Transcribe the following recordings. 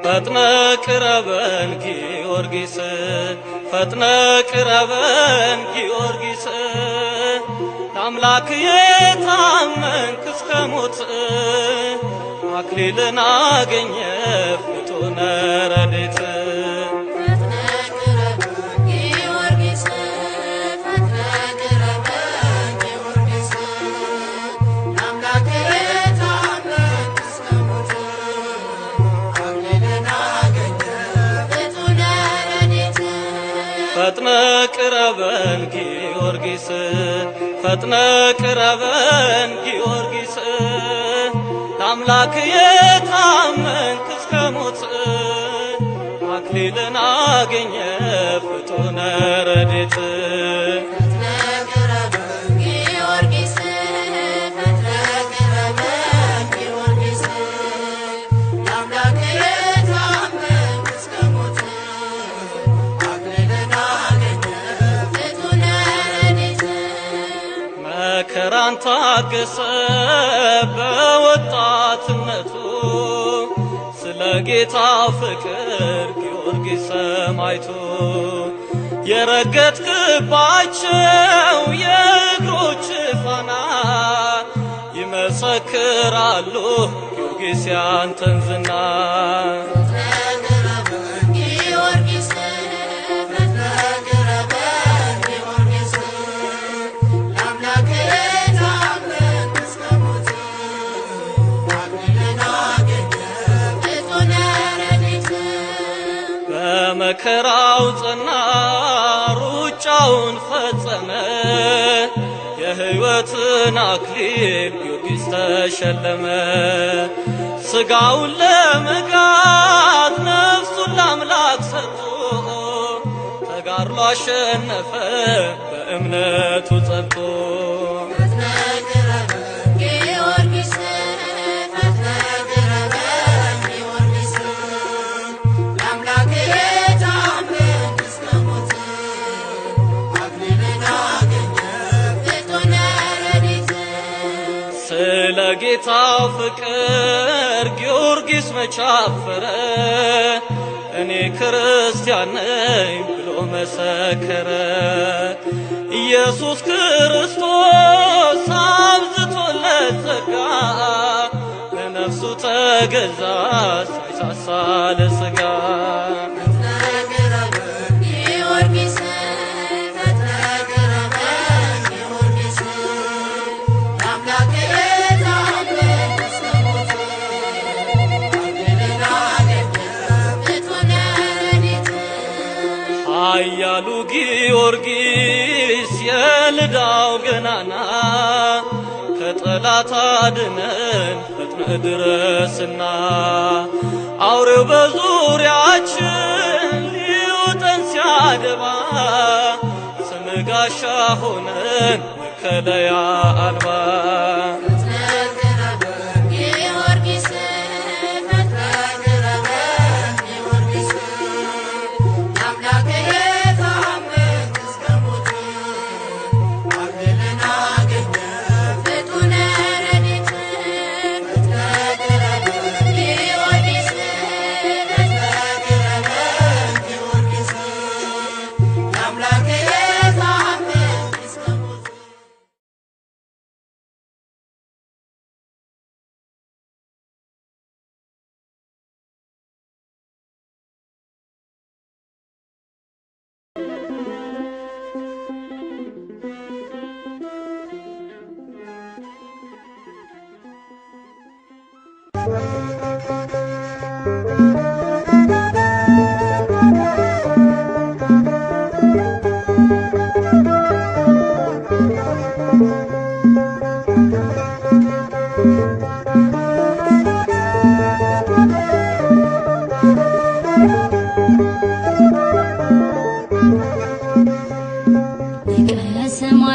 ፈጥነ ቅረበን ጊዮርጊስ ፈጥነ ቅረበን ጊዮርጊስ ለአምላክ የታመንክ እስከ ሞት አክሊልን አገኘ ፍጡነ ረድኤት ፈጥነ ቅረበን ጊዮርጊስ ፈጥነ ቅረበን ጊዮርጊስ ለአምላክ የታመንክ እስከ ሞት አክሊልን አገኘ ፍጡነ ረድኤት መከራን ታገሰ በወጣትነቱ ስለ ጌታ ፍቅር ጊዮርጊስ ሰማዕቱ የረገጥክባቸው የእግሮች ፋና ይመሰክራሉ ጊዮርጊስ ያንተን ዝና መከራው ጸና ሩጫውን ፈጸመ የሕይወትን አክሊል ጊዮርጊስ ተሸለመ ሥጋውን ለመጋት ነፍሱን ለአምላክ ሰጥቶ ተጋድሎ አሸነፈ በእምነቱ ጸንቶ ስለ ጌታው ፍቅር ጊዮርጊስ መቻፈረ እኔ ክርስቲያን ነኝ ብሎ መሰከረ ኢየሱስ ክርስቶስ አብዝቶለት ጸጋ ለነፍሱ ተገዛ ሳይሳሳ ለሥጋ ኃያሉ ጊዮርጊስ የልዳው ገናና ከጠላት አድነን ፈጥነ ድረስና አውሬው በዙሪያችን ሊውጠን ሲያደባ ስምህ ጋሻ ሆነን መከለያ አልባ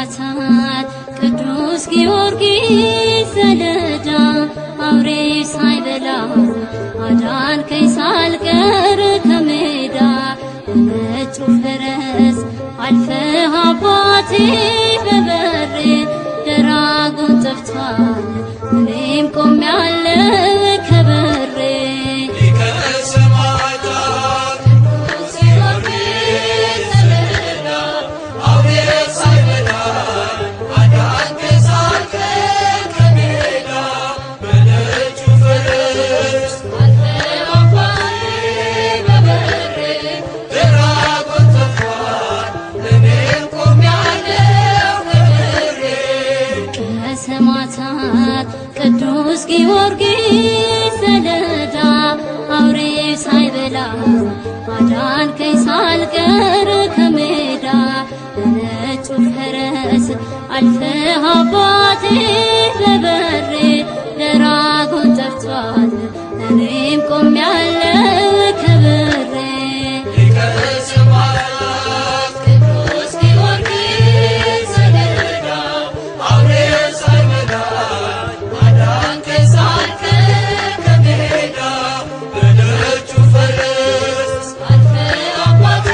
ሰማዕታት ቅዱስ ጊዮርጊስ ዘለዳ አውሬ ሳይበላ አዳንከኝ ሳልቀር ከሜዳ በነጩ ፈረስ አልፈህ አባቴ በበሬ ደራጎን ጠፍቷል እኔም ቆሜያለሁ ከበሬ ሊቀ ሰማዕታት አዳንከኝ ሳልቀር ከሜዳ በነጩ ፈረስ አልፈህ አባቴ በበሬ ደራጎን ጠርቷል እኔም ቆሜያለሁ ከበሬ ሊቀ ሰማዕታት ቅዱስ ጊዮርጊስ ሰሌዳ አውሬ ሳይበላኝ አዳንከኝ ሳልቀር ከሜዳ በነጩ ፈረስ አልፈህ አባቴ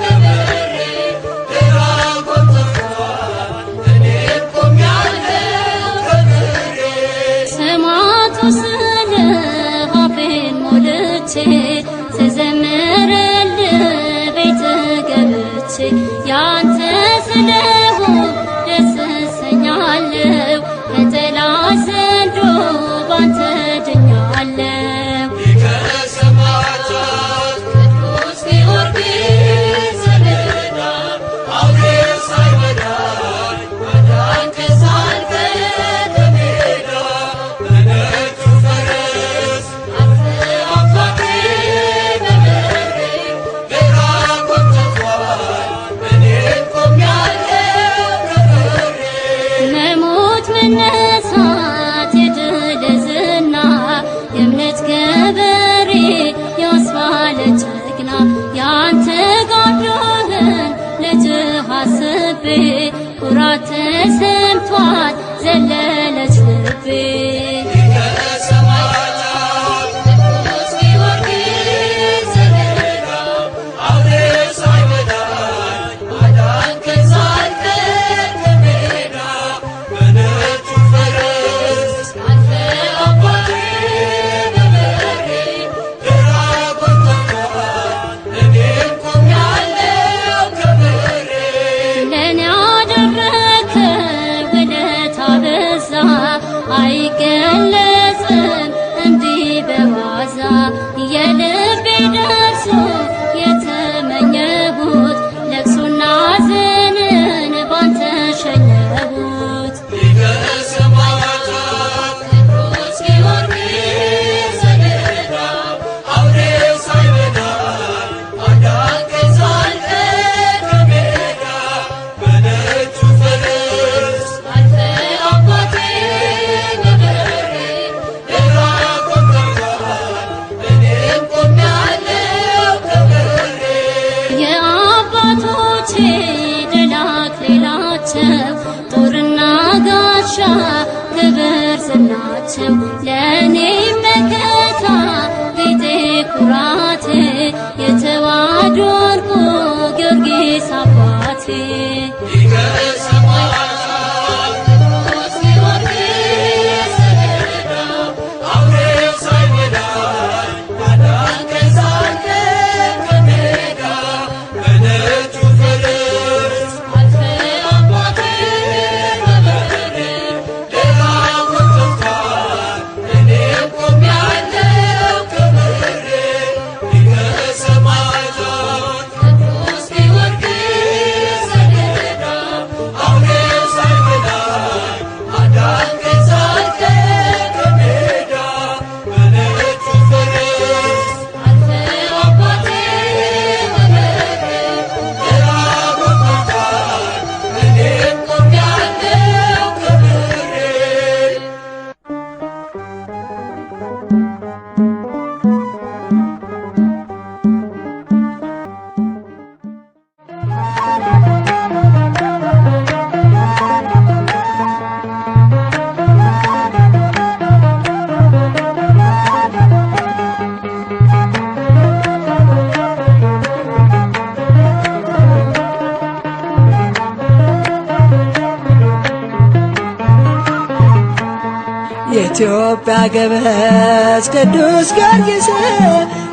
በበሬ ደራጎን ጠርቷል እኔም ቆሜያለሁ ከበሬ ሰማዕቱ ስልህ አፌን ሞልቼ ስዘምርልህ ቤት ገብቼ ያንተ ስለሆን ደስ እሰኛለሁ ከጠላት ዘንዶ ባንተ ድኛለሁ ሊቀ ሰማዕታት ቅዱስ ጊዮርጊስ ሰሌዳ አውሬ ሳይበላኝ አዳንከኝ ሳልቀር ከሜዳ በነጩ ፈረስ አልፈህ አባቴ በበሬ ደራጎን ጠርቷል እኔም ቆሜያለሁ ከበሬ መሞት መነሳት የድል ዝና የእምነት ገበሬ ያስባለ ጀግና ያንተ ጋዶህን ልጅህ አስቤ ኩራት ተሰምቷት ዘለለች ልቤ ሊቀ ሰማዕታት ቅዱስ ጊዮርጊስ ሰሌዳ አውሬ ሳይበላኝ አዳንከኝ ሳልቀር ከሜዳ በነጩ ፈረስ አልፈህ አባቴ በበሬ ደራጎን ጠርቷል እኔም ቆሜያለሁ ከበሬ ለእኔ ያደረከው ውለታ በዛ አይገለጽም እንዲህ በዋዛ የልቤ ደርሶ የተመኘሁት ለቅሶና ሐዘንን ባንተ ሸኘሁት ሊቀ ሰማዕታት ቅዱስ ጊዮርጊስ ሰሌዳ አውሬ ሳይበላኝ አዳንከኝ ሳልቀር ከሜዳ በነጩ ፈረስ አልፈህ አባቴ በበሬ ደራጎን ጠርቷል እኔም ቆሜያለሁ ከበሬ የአባቶቼ ድል አክሊላቸው ጦርና ጋሻ ክብር ዝናቸው ለእኔም መከታ ጌጤ ኩራቴ የተዋሕዶ ዕርቁ ጊዮርጊስ አባቴ ሊቀ ሰማዕታት ቅዱስ ጊዮርጊስ ሰሌዳ አውሬ ሳይበላኝ አዳንከኝ ሳልቀር ከሜዳ በነጩ ፈረስ አልፈህ አባቴ በበሬ ደራጎን ጠርቷል እኔም ቆሜያለሁ ከበሬ ሊቀ ሰማዕታት ቅዱስ ጊዮርጊስ ሰሌዳ አውሬ ሳይበላኝ አዳንከኝ ሳልቀር ከሜዳ በነጩ ፈረስ አልፈህ አባቴ በበሬ ደራጎን ጠርቷል እኔም ቆሜያለሁ ከበሬ የኢትዮጵያ ገበዝ ቅዱስ ጊዮርጊስ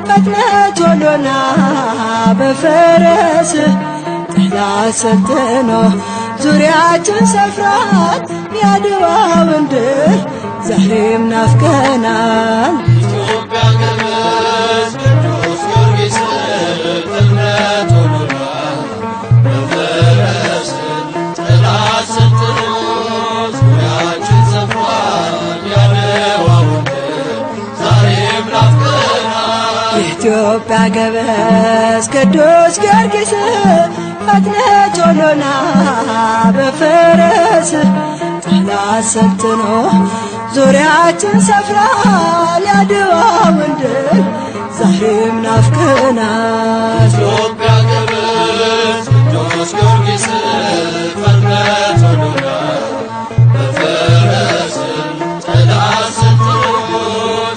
ፈጥነህ ቶሎና በፈረስ ጠላት ሰልጥኖ ዙሪያችን ሰፍሯል የአድዋውን ድል ዛሬም ናፍቀናል ኢትዮጵያ ገበዝ ቅዱስ ጊዮርጊስ ፈጥነህ ቶሎና በፈረስ ጠላት ሰልጥኖ ዙሪያችን ሰፍሯል ያድዋውን ድል ዛሬም ናፍቀናል የኢትዮጵያ ገበዝ ቅዱስ ጊዮርጊስ ፈጥነ ቶሎና በፈረስ ጠላት ሰልጥኖ ዙሪያችን ሰፍሯል የአድዋውን ድል ዛሬም ናፍቀናል። ኢትዮጵያ ገበዝ ቅዱስ ጊዮርጊስ ፈጥነ ቶሎና በፈረስ ጠላት ሰልጥኖ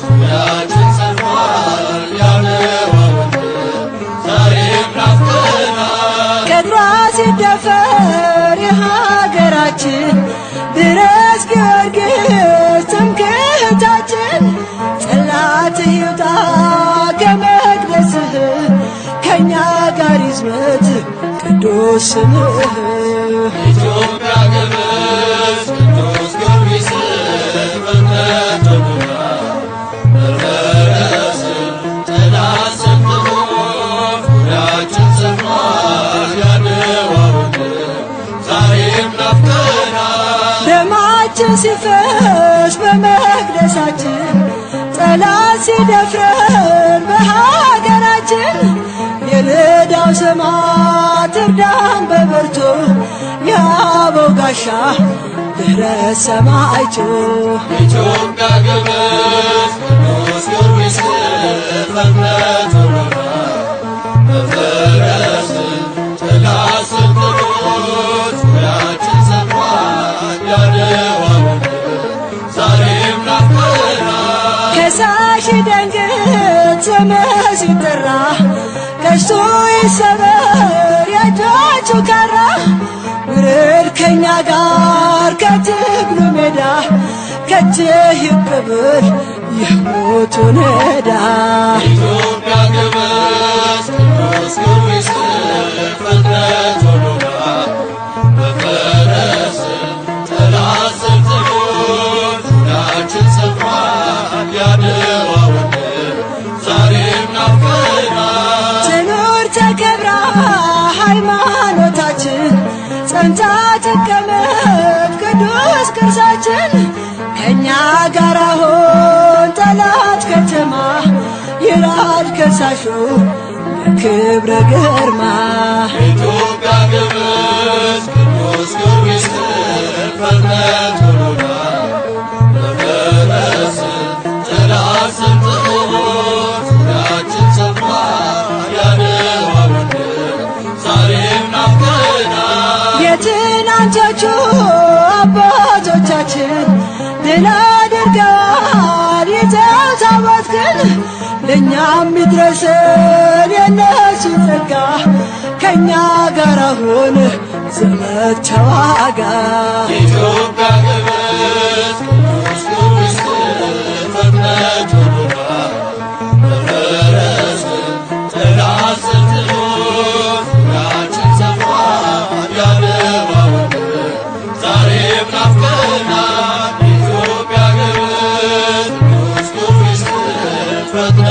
ዙሪያችን ሰፍሯል የአድዋውን ድል ዛሬም ናፍቀናል። ቅጥሯ ሲደፈር የሀገራችን ድረስ ጊዮርጊስ ትምክህታችን ጠላት ይውጣ ከመቅደስህ ከእኛ ጋር ይዝመት ቅዱስ ስምህ። ኢትዮጵያ ገበዝ ቅዱስ ጊዮርጊስ ፈጥነ ቶሎና በፈረስ ጠላት ሰልጥኖ ዙሪያችን ሰፍሯል የአድዋውን ድል ዛሬም ናፍቀናል። ደማችን ሲፈስ በመቅደሳችን ጠላት ሲደፍረን በሀገራችን የልዳው ሰማዕት እርዳን በብርቱ የአበው ጋሻ ድኅረት ሰማዕቱ። ኢትዮጵያ ገበዝ ቅዱስ ጊዮርጊስ ፈጥነ ቶሎና በፈረስ ጠላት ሰልጥኖ ዙሪያችን ሰፍሯል የአድዋውን ድል ዛሬም ናፍቀናል። ከሳሽ ደንግጥ ስምህ ሲጠራ ቀስቱ ይሰበር የእጆቹ ካራ ውረድ ከእኛ ጋር ከትግሉ ሜዳ ከእጅህ ይቀበል የሞቱን ዕዳ። ኢትዮጵያ ገበዝ ቅዱስ ጊዮርጊስ ፈጥነ ቶሎና በፈረስ ጠላት ሰልጥኖ ዙሪያችን ሰፍሯል የአድዋውን ድል ዛሬም ናፍቀናል። ትኑር ተከብራ ሃይማኖታችን ጸንታ ትቀመጥ ቅዱስ ቅርሳችን ከእኛ ጋር አሁን ጠላት ከተማ ይራድ ከሳሹ በክብረ ግርማ። ኢትዮጵያ ገበዝ ቅዱስ ጊዮርጊስ ፈጥነ ቶሎና በፈረስ ጠላት ሰልጥኖ ዙሪያችን ሰፍሯል የአድዋውን ድል ዛሬም ናፍቀናል። የትናንቶቹ አባቶቻችን ድል አድርገዋል ይዘው ታቦትህን ለእኛም ይድረሰን የነሱ ጸጋ ከእኛ ጋር አሁን ዘመድ ተዋጋ። ኢትዮጵያ ገበዝ ቅዱስ ጊዮርጊስ ፈጥነ ቶሎና በፈረስ ጠላት ሰልጥኖ ዙሪያችን ሰፍሯል የአድዋውን ድል ዛሬም ናፍቀናል። ኢትዮጵያ ገበዝ ቅዱስ ጊዮርጊስ ፈጥነ